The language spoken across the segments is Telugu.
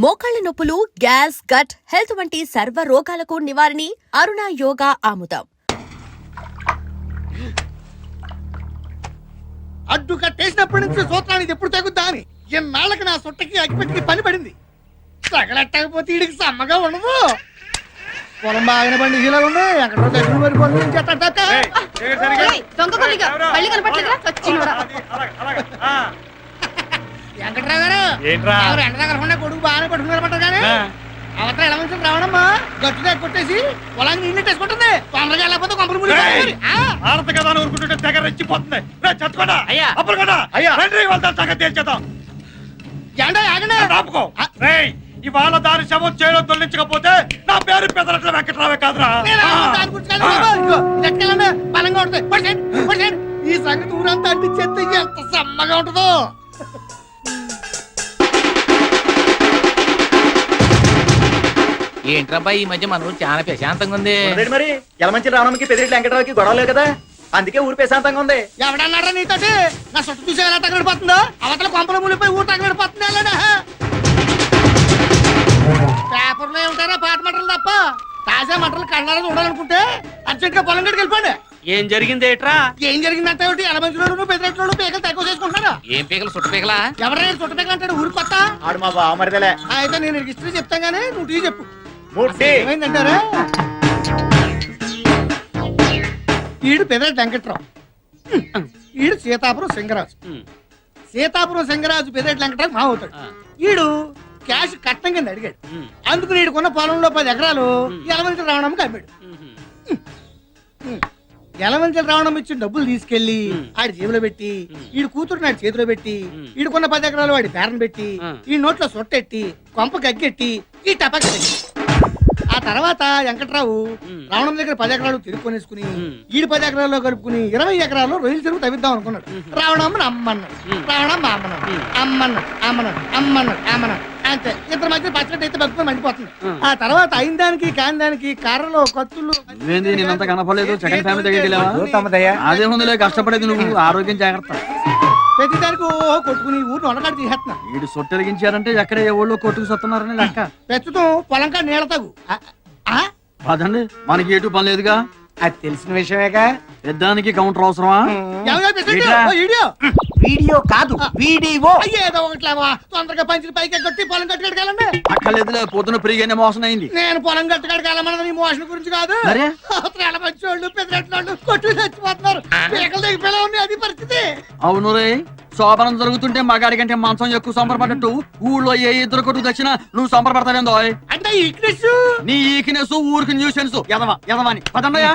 మోకాళ్ల నొప్పులు, గ్యాస్, గట్ హెల్త్ వంటి సర్వ రోగాలకు నివారణి అరుణ యోగా ఆముదం. అడ్డు కట్టేసినప్పటి నుంచి సూత్రానికి ఎప్పుడు తగ్గుద్దా అని ఎన్నాళ్ళకి నా సొట్టకి అగ్గిపెట్టికి పని పడింది. తగలెట్టకపోతే వీడికి సమ్మగా ఉండదు. పొలం బాగానే పండి ఇలా ఉంది. ఎక్కడో దగ్గర మరి పనులు వెంకట్రావు గారు ఎండ దగ్గర ఉండే కొడుకు బాగానే పట్టుకున్నారమంటారు కానీ అవతల ఎలా మంచి రావడమ్మా గట్టుగా కొట్టేసి పొలాన్ని నీళ్ళు వేసుకుంటుంది. తొందరగా వెళ్ళకపోతే కొంపలు ముడి ఆడత కదా ఊరుకుంటుంటే తెగ రెచ్చిపోతుంది. చచ్చుకోడా అప్పుడు కదా తేల్చేద్దాం. ఇవాళ దాని శవం చేయడం తొలగించకపోతే నా పేరు పెదరట్ల వెంకట్రావే కాదురా. బలంగా ఉంటుంది. ఈ సంగతి ఊరంతా అంటించేస్తే ఎంత సమ్మగా ఉంటుందో. ఏంట్రబ్బా ఈ మధ్య మన ఊరు చాలా ప్రశాంతంగా ఉంది. మరి యలమంచి రావడానికి పెద్దిరెడ్డి వెంకటరావుకి గొడవలేదు కదా, అందుకే ఊరు ప్రశాంతంగా ఉంది. ఎవడన్నారా నీతోటి? నా చుట్టూ చూసి ఎలా తగలడిపోతుందో. అవతల కొంపల మునిపోయి ఊరు తగలడిపోతుంది. పేపర్లో ఏమిటారా పాట మంటలు తప్ప తాజా మంటలు కళ్ళారా చూడాలనుకుంటే అర్జెంట్ గా పొలం గడికి వెళ్ళిపోండి. ఏం జరిగింది ఏట్రా? ఏం జరిగిందంటే ఎలమంచిలోడు పెద్దరెట్లు పీకలు తక్కువ చేసుకుంటున్నారా? ఏం పీకలు? చుట్ట పీకలా? ఎవరైనా చుట్ట పీకలు అంటాడు ఊరు కొత్త. ఆడు మా బావమరిదలే. అయితే నేను హిస్టరీ చెప్తాను గానీ నువ్వు టీ చెప్పు. ఏమైందంటారా? ఈడు పెదరెడ్డి వెంకట్రావు, ఈడు సీతాపురం సింగరాజు. సీతాపురం సింగరాజు పెదరెడ్డి వెంకట్రావు మా అవుతాడు. ఈడు క్యాష్ కట్నం కింద అడిగాడు. అందుకు ఈడుకున్న పొలంలో 10 ఎకరాలు యలమంచి రావణంకి అమ్మాడు. యలమంచి రావణం ఇచ్చిన డబ్బులు తీసుకెళ్లి ఆడి జేబులో పెట్టి ఈడు కూతురు నాడు చేతిలో పెట్టి ఈడుకున్న 10 ఎకరాలు వాడి పేరను పెట్టి ఈ నోట్లో సొట్టెట్టి కొంప గగ్గెట్టి ఈ టపాకి పెట్టి ఆ తర్వాత వెంకట్రావు రావణం దగ్గర 10 ఎకరాలు తిరుక్కొనేసుకుని ఈడు 10 ఎకరాల్లో కలుపుకుని 20 ఎకరాల్లో రొయ్యలు తిరుగు తవ్విద్దాం అనుకున్నాడు. రావణమ్మని అమ్మన్నాడు, రావణమ్మ అమ్మన్నాడు. అంతే. ఇద్దరు మధ్య పచ్చడి అయితే బతుకుని మండిపోతుంది. ఆ తర్వాత అయిన దానికి కాని దానికి కర్రలు కత్తులు కనపడలేదు. సెకండ్ ఫ్యామిలీ దగ్గరికి అదే ముందులే కష్టపడేది నువ్వు. ఆరోగ్యం జాగ్రత్త. ప్రతి దానికి కొట్టుకుని ఊరిని వండకాడు తీసేస్తున్నా. వీడు సొట్టెలిగించారంటే ఎక్కడ ఏ ఊళ్ళో కొట్టుకు సత్తున్నారని లెక్క. ప్రస్తుతం పొలంకా నీళ్ళ తగు అదండి మనకి ఎటు పని లేదుగా. అది తెలిసిన విషయమేగా. పెద్దానికి కౌంటర్ అవసరమా? వీడియో కాదు వీడియో. ఏదో ఒకట్లావా తొందరగా పంచిన పైకి కొట్టి పొలం కట్టుకెళ్ళండి. అక్కర్లేదులే, పొద్దున పెరిగానే మోసం అయింది. నేను పొలం కట్టుకెళ్ళమన్నది నీ మోషన్ గురించి కాదు. మంచోళ్ళు పెద్దరెట్లు కొట్టు చచ్చిపోతున్నారు. పీకల దగ్గర పిల్ల ఉంది, అది పరిస్థితి. అవును రే, శోభనం జరుగుతుంటే మగాడి కంటే మంచం ఎక్కువ సంబరపడ్డట్టు ఊళ్ళో ఏ ఇద్దరు కొట్టు తెచ్చినా నువ్వు సంబరపడతావేందో. అంటే ఈక్నెస్ నీ ఈక్నెస్ ఊరికి న్యూసెన్స్. ఎదవాని పదండయా.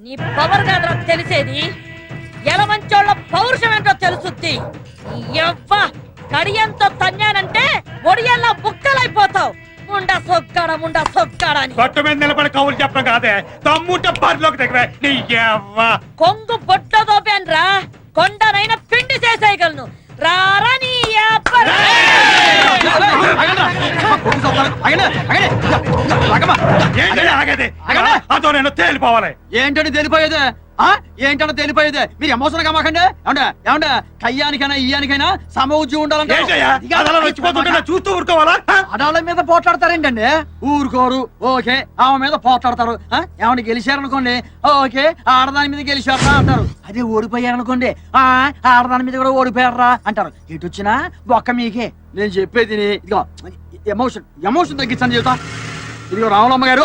నీ పవర్ కాదురా తెలిసేది, ఎలమంచోళ్ళ పౌరుషం ఏంటో తెలుసుద్ది. కడియంతో తన్నానంటే ఒడియల్లా బుక్కలైపోతావు. ముండా సొక్కాడా అని గట్టు మీద నిలబడి కవులు చెప్పడం కాదే, తమ్ముంటే బరిలోకి దగ్గర నీ కొంగు బొట్ట దోపాన్రా, కొండనైనా పిండి చేసేయగలను. రారా నీ అదో నేను తేలిపోవాలి. ఏంటంటే తెలిపోయేదే? ఏంటంటే తెలిపోయేదే? మీరు ఎమోషన్ గా మాకండి. ఏమంటే కయ్యానికైనా ఇయ్యానికైనా సమౌజ్యం ఉండాలంటే చూస్తూ ఊరుకోవాలా? అడాళ్ళ మీద పోట్లాడతారేంటండి? ఊరుకోరు. ఓకే, ఆమె మీద పోట్లాడతారు. ఏమన్నా గెలిచారనుకోండి, ఓకే ఆడదాని మీద గెలిచారా అంటారు. అదే ఓడిపోయారనుకోండి, ఆడదాని మీద కూడా ఓడిపోయారా అంటారు. ఎటు వచ్చినా బొక్క మీకే. నేను చెప్పేది ఇదిగో, ఎమోషన్ తగ్గించండి చెబుతా. ఇదిగో రావులమ్మ గారు,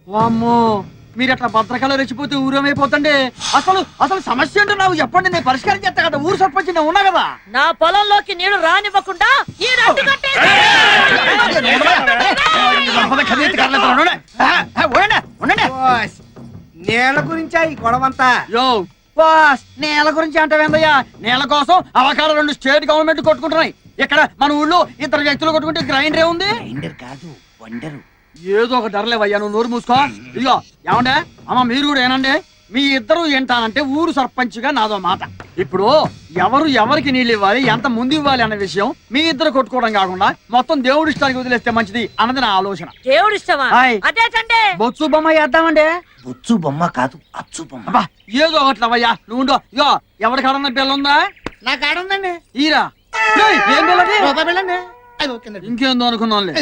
వామ్మో మీరు అట్లా భద్రకాలు రెచ్చిపోతే ఊరేమైపోతండి. అసలు సమస్య ఏంటో నాకు చెప్పండి, నేను పరిష్కారం చేస్తా కదా. ఊరు సర్పంచ్ నేను ఉన్నా కదా. నా పొలంలోకి నీళ్లు రానివ్వకుండా నేల గురించా ఈ గొడవంతా? నేల గురించి అంటావేందయ్యా? నేల కోసం అవకాశం 2 స్టేట్ గవర్నమెంట్ కొట్టుకుంటున్నాయి. ఇక్కడ మన ఊళ్ళో 2 వ్యక్తులు కొట్టుకుంటే గ్రైండర్ ఉంది. గ్రైండర్ కాదు, వండరు. ఏదో ఒక ధరలేవయ్యా, నువ్వు నోరు మూసుకో. ఇదిగో ఏమండే అమ్మ, మీరు కూడా ఏనండి. మీ ఇద్దరు ఏంటానంటే ఊరు సర్పంచ్ గా నాదో మాట. ఇప్పుడు ఎవరికి నీళ్ళు ఇవ్వాలి, ఎంత ముందు ఇవ్వాలి అన్న విషయం మీ ఇద్దరు కొట్టుకోవడం కాకుండా మొత్తం దేవుడి ఇష్టానికి వదిలేస్తే మంచిది అన్నది నా ఆలోచన. దేవుడి ఇష్టమా? బొత్సు బొమ్మ వేద్దామండి. బొత్సు బొమ్మ కాదు, అచ్చు బొమ్మ. ఏదో ఒకట్లవయ్యా నువ్వు. ఇగో ఎవరి కాడన్న బిల్ల ఉందా? నా కాడ ఉందండి. ఈరా ఏం బిల్లండి? రూపాయి బిల్లండి. అది ఓకే ఇంకేందో అనుకున్నాంలే.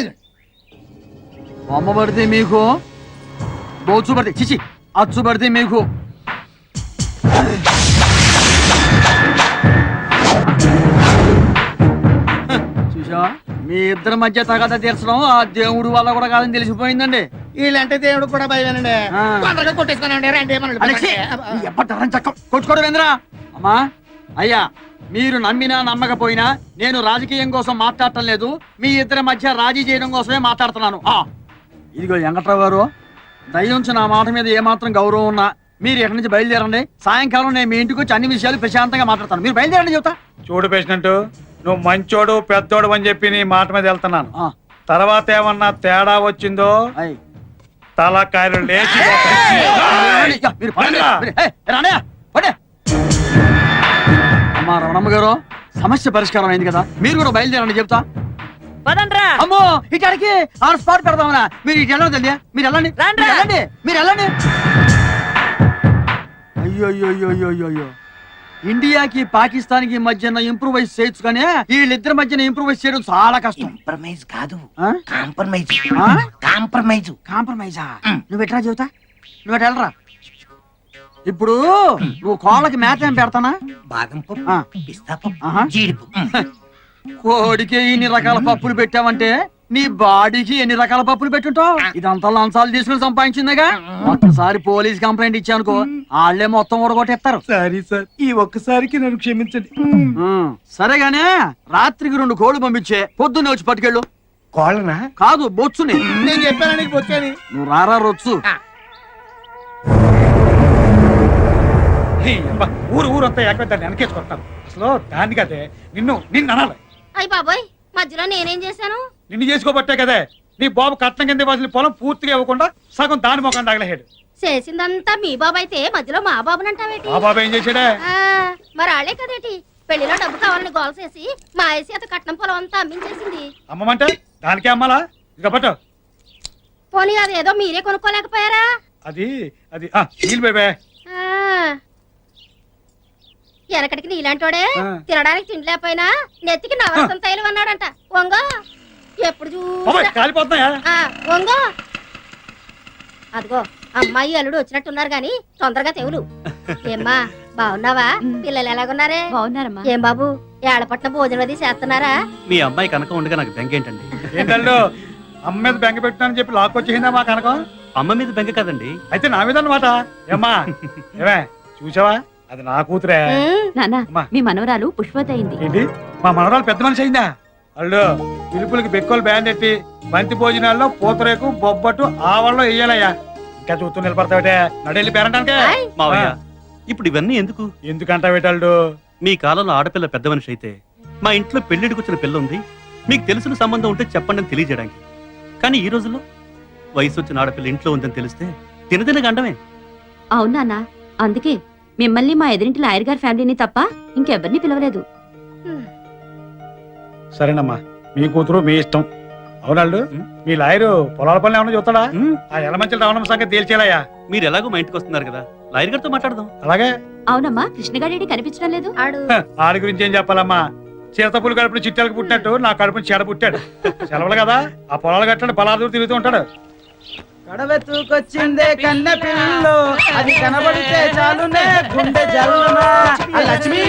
బొమ్మ పడితే మీకు, బోచు పడితే చిచి అచ్చు పడితే మీకు. చూసావా, మీ ఇద్దరి మధ్య తగాద తీర్చడం ఆ దేవుడు వల్ల కూడా కాదని తెలిసిపోయిందండి. వీళ్ళంటే దేవుడు కూడా భయమేనండి. ఆ. తొందరగా కొట్టేసుకున్నాండి రండి కొట్టుకోవడం ఏంద్రా? అమ్మా అయ్యా, మీరు నమ్మినా నమ్మకపోయినా నేను రాజకీయం కోసం మాట్లాడటం లేదు, మీ ఇద్దరి మధ్య రాజీ చేయడం కోసమే మాట్లాడుతున్నాను. ఇదిగో వెంకట్రావు గారు, దయ్యుంచి నా మాట మీద ఏమాత్రం గౌరవం ఉన్నా మీరు ఎక్కడి నుంచి బయలుదేరండి. సాయంకాలం నేను మీ ఇంటికి వచ్చి అన్ని విషయాలు ప్రశాంతంగా మాట్లాడతాను. మీరు బయలుదేరండి చెబుతా. చూడు పేషెంట్, నువ్వు మంచోడు పెద్దోడు అని చెప్పి నీ మాట మీద వెళ్తున్నాను. ఆ, తర్వాత ఏమన్నా తేడా వచ్చిందో అయ్. తలకాయలు లేచి ఇక మీరు పడండి. రానయ్య, పడే. అమ్మా రమణమ్మ గారు, సమస్య పరిష్కారం అయింది కదా, మీరు కూడా బయలుదేరండి చెప్తా. పదండ్రా. అమ్మో ఇక్కడికి ఆన్ స్పాట్ పెడదామనా? మీరు ఇటు వెళ్ళండి తల్లి, మీరు వెళ్ళండి, రాండ్రా. మీరు వెళ్ళండి, మీరు వెళ్ళండి. అయ్యో అయ్యో అయ్యో అయ్యో అయ్యో అయ్యో, ఇండియాకి పాకిస్తాన్ కి మధ్యన ఇంప్రూవైజ్ చేయొచ్చు కానీ వీళ్ళిద్దరి మధ్యన ఇంప్రూవైజ్ చేయడం చాలా కష్టం. కాంప్రమైజ్ కాదు, ఆ? కాంప్రమైజ్ ఆ? కాంప్రమైజ్. కాంప్రమైజా? నువ్వు ఎట్లా చెబుతా, నువ్వు ఎట్లా వెళ్ళరా. ఇప్పుడు నువ్వు కోళ్ళకి మేత ఏం పెడతానా? బాదం పప్పు, ఆ. పిస్తా పప్పు, ఆహా. జీడిపప్పు. కోడికి ఇన్ని రకాల పప్పులు పెట్టావంటే నీ బాడీకి ఎన్ని రకాల పప్పులు పెట్టుంటావు. ఇదంతా లంచాలు తీసుకుని సంపాదించిందిగా. ఒక్కసారి పోలీస్ కంప్లైంట్ ఇచ్చానుకో, వాళ్ళే మొత్తం ఊడగొట్టేస్తారు. సారీ సార్, ఈ ఒక్కసారికి నన్ను క్షమించండి. సరేగానే రాత్రికి 2 కోళ్లు పంపించే, పొద్దున్నే వచ్చి పట్టుకెళ్ళు. కోళ్ళనా? కాదు, బొచ్చుని. నేను చెప్పాను నీకు వచ్చాని. నువ్వు రారా రొచ్చు. ఈ అబ్బా, ఊరంతా ఏకమే దాన్ని వెనకేసుకొస్తాను. అసలు దాన్ని కదే నిన్ను అనాలి. అయ్య బాబోయ్, మధ్యలో నేనేం చేశాను? నిన్ను చేసుకోబట్టే కదే నీ బాబు కట్నం కింద వదిలి పొలం పూర్తిగా ఇవ్వకుండా సగం దాని మొఖం తగలహేడు. చేసిందంతా మీ బాబు అయితే మధ్యలో మా బాబునంటావేటి? ఆ బాబు ఏం చేశాడే? మరి ఆళ్లే కదేటి పెళ్లిలో డబ్బు కావాలని గోల చేసి మా చేత కట్నం పొలం అంతా అమ్మించేసింది. అమ్మమంటే దానికే అమ్మాలా? ఇక పట్టు. పోనీ అదేదో మీరే కొనుక్కోలేకపోయారా? అది అది నీళ్ళు బేబే. వెనకటికి నీలాంటోడే ఆ. తినడానికి తిండి లేకపోయినా నెత్తికి నవరసం తైలం అన్నాడంట. వంగో, ఎప్పుడు బాబాయ్ చూసినా కాలిపోతున్నాయా? వంగో. అదిగో అమ్మాయి అల్లుడు వచ్చినట్టున్నారు గాని తొందరగా తెవులు. ఏమ్మా బాగున్నావా? పిల్లలు ఎలాగున్నారే? బాగున్నారమ్మా. ఏం బాబు, ఏళ్ళపట్నం భోజనం అది చేస్తున్నారా? మీ అమ్మాయి కనుక ఉండగా నాకు బెంగ ఏంటండి? ఏంటల్లు అమ్మ మీద బెంగ పెట్టానని చెప్పి లాక్కొచ్చేసిందా మా కనకం? అమ్మ మీద బెంగ కదండి. అయితే నా మీద అన్నమాట. ఏమ్మా ఏమే చూసావా, అది నా కూతురే. నాన్న, అమ్మా. మీ మనవరాలు పుష్పత అయింది. ఏంటి మా మనవరాలు పెద్ద మనిషి అయిందా? అల్లు పిలుపులకి బెక్కలు బ్యాండ్ ఎట్టి బంతి భోజనాల్లో పూతరేకు బొబ్బట్టు ఆవల్లో వేయాలయ్యా. ఇంకా చూస్తూ నిలబడతావిటే, నడెళ్ళి పేరంటానికే. మావయ్య, ఇప్పుడు ఇవన్నీ ఎందుకు? ఎందుకంటావేటల్లు? మీ కాలంలో ఆడపిల్ల పెద్ద మనిషి అయితే మా ఇంట్లో పెళ్లిడికి వచ్చిన పిల్ల ఉంది, మీకు తెలిసిన సంబంధం ఉంటే చెప్పండి అని తెలియజేయడానికి. కానీ ఈ రోజుల్లో వయసు వచ్చిన ఆడపిల్ల ఇంట్లో ఉందని తెలిస్తే తినదిన గండమే. అవునా, అందుకే మిమ్మల్ని మా ఎదురింటి లాయర్ గారి ఫ్యామిలీని తప్ప ఇంకెవరిని పిలవలేదు. సరేనమ్మా, మీ కూతురు మీ ఇష్టం. అవునాళ్ళు మీ లాయరు పొలాల పనులు ఏమన్నా చూస్తాడా? ఆ ఎలమంచి రావడం సంగతి తేల్చేలాయా? మీరు ఎలాగో మా ఇంటికి వస్తున్నారు కదా, లాయర్ గారితో మాట్లాడదాం. అలాగే. అవునమ్మా, కృష్ణగాడి కనిపించడం లేదు. ఆడు ఆడి గురించి ఏం చెప్పాలమ్మా? చిరతపులు కడుపుని చిట్టాలకు పుట్టినట్టు నా కడుపుని చెడ పుట్టాడు. సెలవులు కదా, ఆ పొలాలు కట్టండి పలాదూరు తిరుగుతూ ఉంటాడు. కడవెత్తుకొచ్చిందే కన్న పిల్లు, అది కనబడితే చాలునే గుండె జల్లునా. లక్ష్మి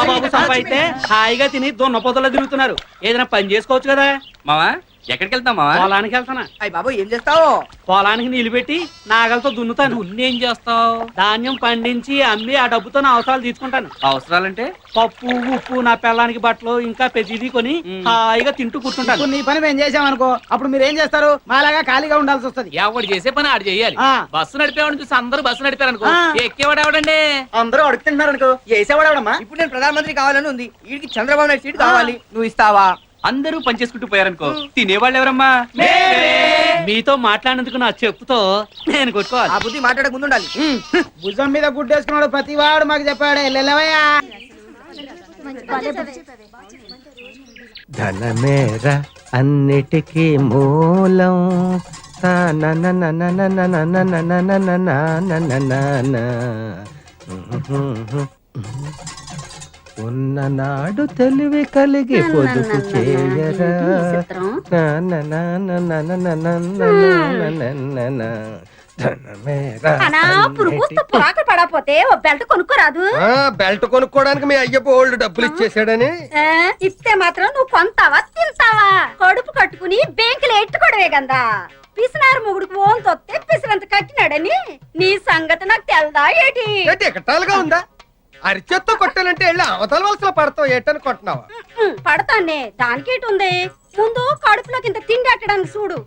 బాబు సంపాయితే హాయిగా తిని దొన్న పొదలో తిరుగుతున్నారు. ఏదైనా పని చేసుకోవచ్చు కదా. మావా ఎక్కడికి వెళ్తాం మావా? పొలానికి వెళ్తానా. అయ్య బాబు ఏం చేస్తావు? పొలానికి నీళ్లు పెట్టి నాగలతో దున్నుతాను. దున్నేం చేస్తావు? ధాన్యం పండించి అమ్మి ఆ డబ్బుతో నా అవసరాలు తీసుకుంటాను. అవసరాలంటే పప్పు ఉప్పు నా పిల్లానికి బట్టలు ఇంకా ప్రతిదీ కొని హాయిగా తింటూ కూర్చుంటాను. నీ పని మేము చేసామనుకో, అప్పుడు మీరు ఏం చేస్తారు? మాలాగా ఖాళీగా ఉండాల్సి వస్తుంది. ఎవడు చేసే పని ఆడు చేయాలి. ఆ. బస్సు నడిపేవాడిని చూసి అందరూ బస్సు నడిపారు అనుకో, ఆ. ఎక్కేవాడు ఎవడండి? అందరూ అడుగుతున్నారు అనుకో, వేసేవాడమ్మా. ఇప్పుడు నేను ప్రధానమంత్రి కావాలని ఉంది, వీడికి చంద్రబాబు నాయుడు సీట్ కావాలి, నువ్వు ఇస్తావా? అందరూ పనిచేసుకుంటూ పోయారనుకో, తినేవాళ్ళు ఎవరమ్మా? మీతో మాట్లాడినందుకు నా చెప్పుతో నేను కొట్టుకోవాలి. ఆ బుద్ధి మాట్లాడక ముందు ఉండాలి. భుజం మీద గుడ్డేసుకున్నాడు ప్రతివాడు మాకు చెప్పాడు. వెళ్ళవయ్యా. ధనమేర అన్నిటికీ మూలం. ఉన్ననాడు తెలివి కలిగి పొదుపు చేయరా నా నా నా నా నా నా నా నా నా నా నా నా. ధనమేరా పొరాక పడపోతే ఓ బెల్ట్ కొనుక్కోరాదు. బెల్ట్ కొనుక్కోడానికి మీ అయ్య బోల్డ్ డబ్బులు ఇచ్చేసాడని. ఇస్తే మాత్రం నువ్వు కొంటావా తింటావా? కడుపు కట్టుకుని బ్యాంకులు ఎట్టుకోవడమే గందా. పిసినారు మొగుడుకు ఓన్ తొత్తే పిసినంత కట్టినాడని నీ సంగతి నాకు తెల్దా ఏటి? ఎకటాలుగా ఉందా? అరిచేత్తో కొట్టాలంటే వెళ్ళి అవతల వలసలో పడతావు ఏటని కొట్టినావా? పడతానే దానికేటుంది. ముందు కడుపులోకి ఇంత తిండి అట్టడానికి చూడు.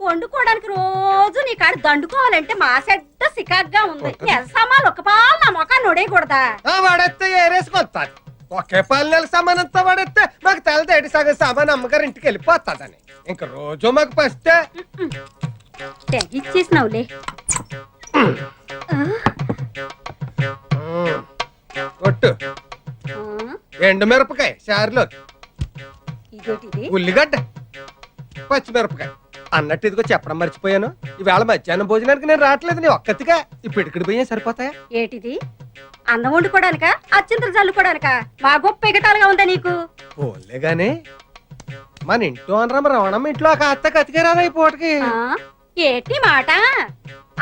వండుకోవడానికి రోజు నీ కాడ దండుకోవాలంటే మా చెడ్డ సికాగ్గా ఉంది. సామాన్లు ఒక పాలు నా మొఖాన్ని నొడేయకూడదా? వాడేస్తే ఏరేసుకొస్తాను. ఒకే పాలు నెల సామానంతా వాడేస్తే మాకు తెలదేటి సగం సామాన్ అమ్మగారు ఇంటికి వెళ్ళిపోతాదని. ఇంక రోజు మాకు ఫస్టే ఇచ్చేసినావులే. కొట్టు. ఎండు మిరపకాయ చారులో, ఇదోటిది ఉల్లిగడ్డ, పచ్చిమిరపకాయ. అన్నట్టు ఇదిగో చెప్పడం మర్చిపోయాను. ఈవేళ మధ్యాహ్నం భోజనానికి నేను రావట్లేదు. నీ ఒక్కతిగా ఇప్పుడు ఇక్కడికి పోయా సరిపోతాయా? ఏటిది? అన్నం వండుకోవడానికా అచ్చింతలు చల్లుకోవడానికా? మా గొప్ప ఎగటాలుగా ఉందా నీకు? పోలే గాని మన ఇంట్లో అనరమ్మ రవణమ్మ ఇంట్లో ఒక అత్త కతికేరాదా ఈ పూటకి? ఏటి మాట?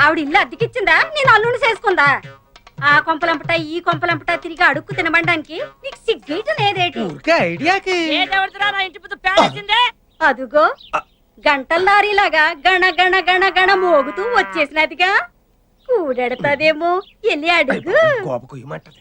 ఆవిడ ఇల్లు అద్దెకిచ్చిందా? నేను అల్లుండి చేసుకుందా? ఆ కొంపలంపట ఈ కొంపలంపట తిరిగి అడుక్కు తినబడడానికి నీకు సిగ్గేయటం లేదేటి? ఊరికే ఐడియాకి. నా ఇంటి ముందు పేడొచ్చిందే. అదుగో గంటల లారీలాగా గణ గణ గణ గణ మోగుతూ వచ్చేసినదిగా. కూడెడతాదేమో వెళ్ళి అడుగు. కోప కుయ్యమంటది.